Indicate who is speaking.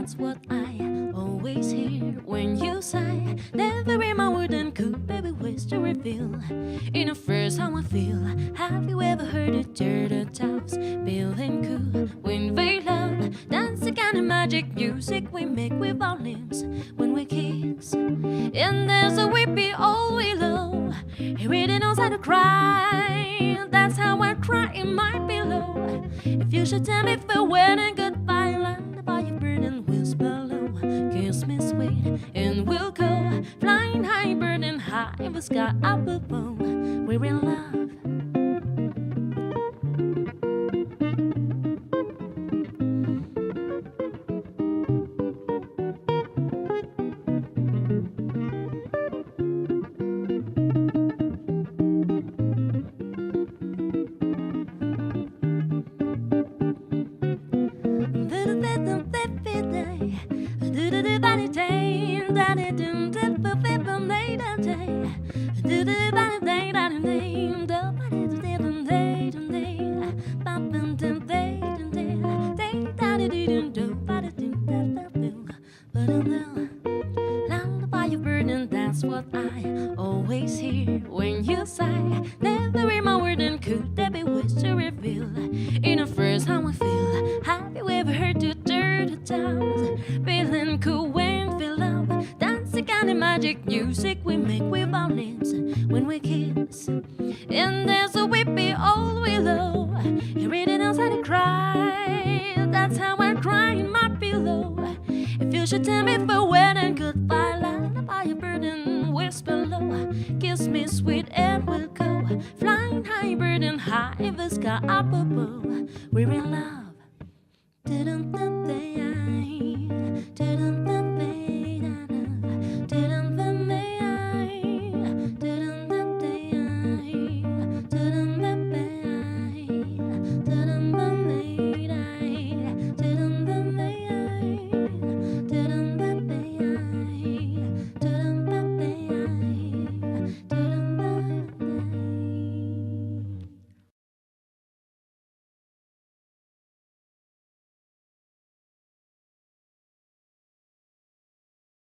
Speaker 1: that's what I always hear when you say. Never in my word and could, baby, wish to reveal. In a phrase how I feel. Have you ever heard it? Dirty tops, feeling cool when we love. That's the kind of magic music we make with our lips when we kiss. And there's a weepy old willow. He really knows how to cry. That's how I cry in my pillow. If you should tell me farewell and goodbye, land by your bird and whisper low. Kiss me sweet and we'll go flying high, burning high in the sky up above. We're in love. That's what I always hear when you sigh. Never in my word and could there be wish to reveal. In a phrase how I feel. Have you ever heard the dirty towns? Feeling cool when we love. That's the kind of magic music we make with our lips when we kiss. And there's a weepy old willow. He really knows how to cry. That's how I cry in my pillow. If you should tell me farewell and goodbye, lullaby a bird and whisper low. Kiss me sweet and we'll go flying high, bird and high in the sky up above. We're in love.